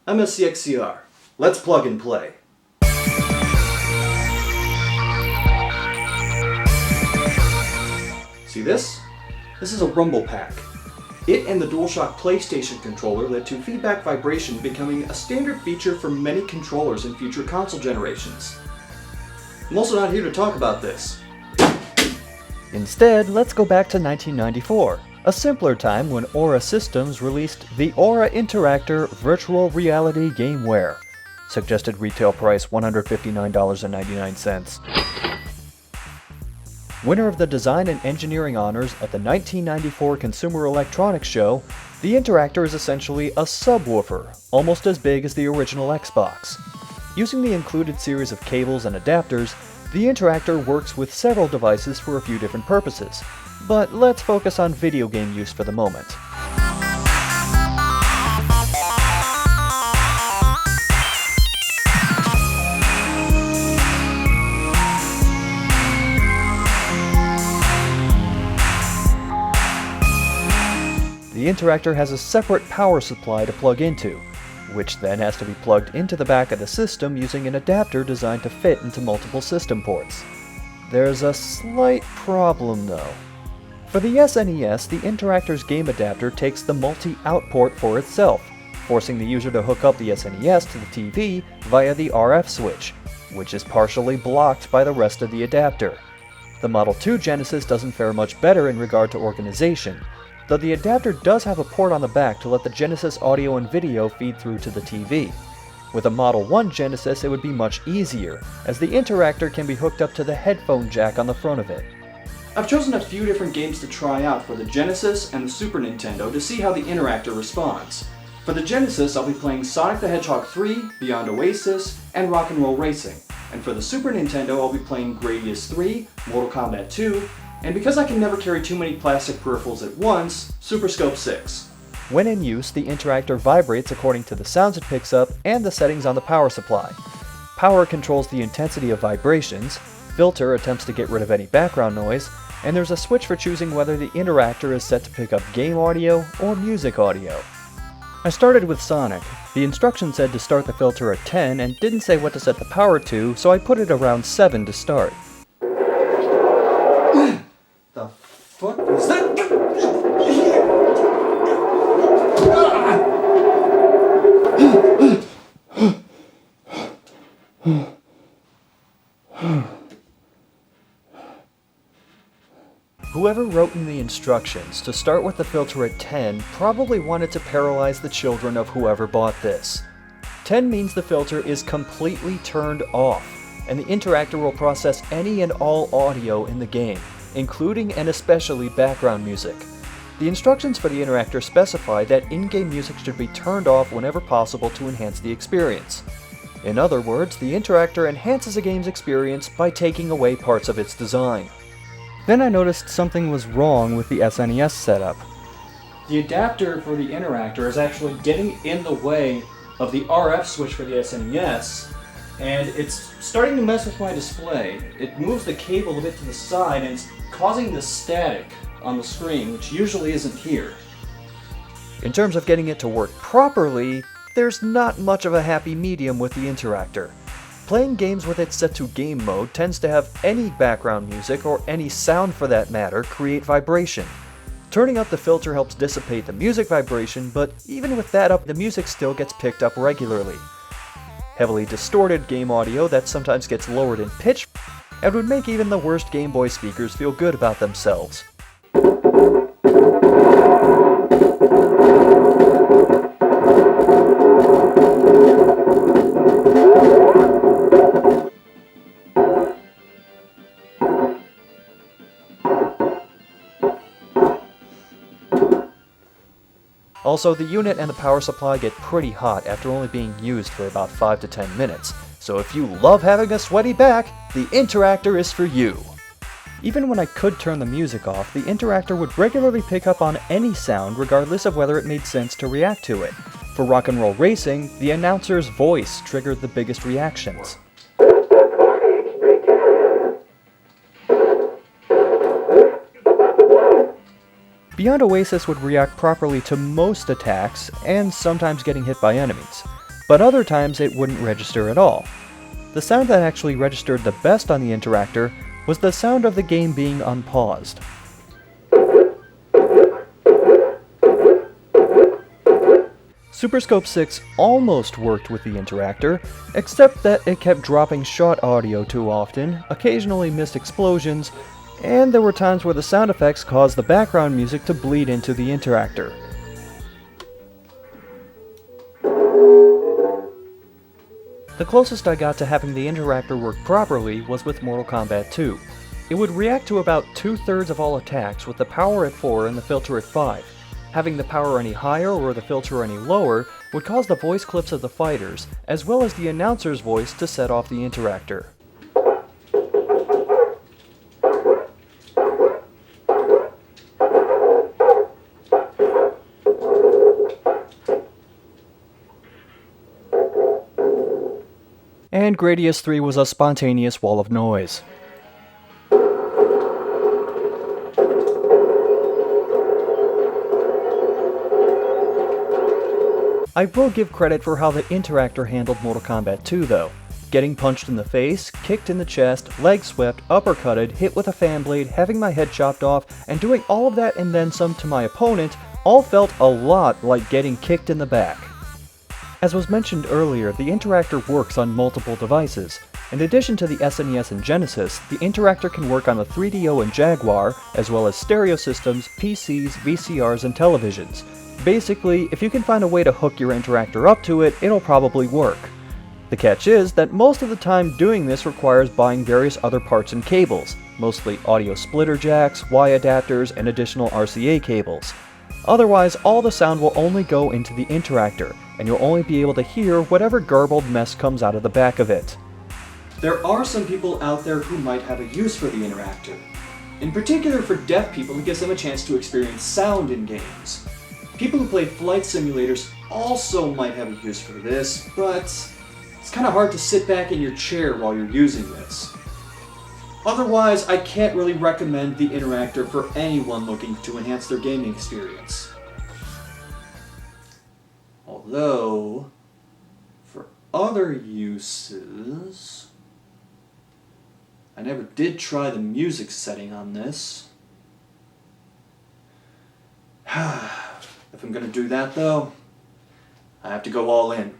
I'm SCXCR. Let's plug and play. See this? This is a rumble pack. It and the DualShock PlayStation controller led to feedback vibration becoming a standard feature for many controllers in future console generations. I'm also not here to talk about this. Instead, let's go back to 1994, a simpler time when Aura Systems released the Aura Interactor Virtual Reality Gameware. Suggested retail price $159.99. Winner of the Design and Engineering Honors at the 1994 Consumer Electronics Show, the Interactor is essentially a subwoofer, almost as big as the original Xbox. Using the included series of cables and adapters, the Interactor works with several devices for a few different purposes, but let's focus on video game use for the moment. The Interactor has a separate power supply to plug into, which then has to be plugged into the back of the system using an adapter designed to fit into multiple system ports. There's a slight problem though. For the SNES, the Interactor's game adapter takes the multi-out port for itself, forcing the user to hook up the SNES to the TV via the RF switch, which is partially blocked by the rest of the adapter. The Model 2 Genesis doesn't fare much better in regard to organization, though the adapter does have a port on the back to let the Genesis audio and video feed through to the TV. With a Model 1 Genesis, it would be much easier, as the Interactor can be hooked up to the headphone jack on the front of it. I've chosen a few different games to try out for the Genesis and the Super Nintendo to see how the Interactor responds. For the Genesis, I'll be playing Sonic the Hedgehog 3, Beyond Oasis, and Rock'n'Roll Racing. And for the Super Nintendo, I'll be playing Gradius 3, Mortal Kombat 2, and because I can never carry too many plastic peripherals at once, Super Scope 6. When in use, the Interactor vibrates according to the sounds it picks up and the settings on the power supply. Power controls the intensity of vibrations, Filter attempts to get rid of any background noise, and there's a switch for choosing whether the Interactor is set to pick up game audio or music audio. I started with Sonic. The instruction said to start the filter at 10 and didn't say what to set the power to, so I put it around 7 to start. The fuck was that? Whoever wrote in the instructions to start with the filter at 10 probably wanted to paralyze the children of whoever bought this. 10 means the filter is completely turned off, and the Interactor will process any and all audio in the game, including and especially background music. The instructions for the Interactor specify that in-game music should be turned off whenever possible to enhance the experience. In other words, the Interactor enhances a game's experience by taking away parts of its design. Then I noticed something was wrong with the SNES setup. The adapter for the Interactor is actually getting in the way of the RF switch for the SNES, and it's starting to mess with my display. It moves the cable a bit to the side and it's causing the static on the screen, which usually isn't here. In terms of getting it to work properly, there's not much of a happy medium with the Interactor. Playing games with it set to game mode tends to have any background music, or any sound for that matter, create vibration. Turning up the filter helps dissipate the music vibration, but even with that up, the music still gets picked up regularly. Heavily distorted game audio that sometimes gets lowered in pitch and would make even the worst Game Boy speakers feel good about themselves. Also, the unit and the power supply get pretty hot after only being used for about 5 to 10 minutes, so if you love having a sweaty back, the Interactor is for you. Even when I could turn the music off, the Interactor would regularly pick up on any sound regardless of whether it made sense to react to it. For Rock'n'Roll Racing, the announcer's voice triggered the biggest reactions. Beyond Oasis would react properly to most attacks, and sometimes getting hit by enemies. but other times it wouldn't register at all. The sound that actually registered the best on the Interactor was the sound of the game being unpaused. Super Scope 6 almost worked with the Interactor, except that it kept dropping shot audio too often, occasionally missed explosions, and there were times where the sound effects caused the background music to bleed into the Interactor. The closest I got to having the Interactor work properly was with Mortal Kombat 2. It would react to about 2/3 of all attacks with the power at 4 and the filter at 5. Having the power any higher or the filter any lower would cause the voice clips of the fighters, as well as the announcer's voice, to set off the Interactor. And Gradius 3 was a spontaneous wall of noise. I will give credit for how the Interactor handled Mortal Kombat 2 though. Getting punched in the face, kicked in the chest, leg swept, uppercutted, hit with a fan blade, having my head chopped off, and doing all of that and then some to my opponent all felt a lot like getting kicked in the back. As was mentioned earlier, the Interactor works on multiple devices. In addition to the SNES and Genesis, the Interactor can work on the 3DO and Jaguar, as well as stereo systems, PCs, VCRs, and televisions. Basically, if you can find a way to hook your Interactor up to it, it'll probably work. The catch is that most of the time doing this requires buying various other parts and cables, mostly audio splitter jacks, Y adapters, and additional RCA cables. Otherwise, all the sound will only go into the Interactor, and you'll only be able to hear whatever garbled mess comes out of the back of it. There are some people out there who might have a use for the Interactor. In particular for deaf people, it gives them a chance to experience sound in games. People who play flight simulators also might have a use for this, but it's kind of hard to sit back in your chair while you're using this. Otherwise, I can't really recommend the Interactor for anyone looking to enhance their gaming experience. Although, for other uses, I never did try the music setting on this. If I'm gonna do that though, I have to go all in.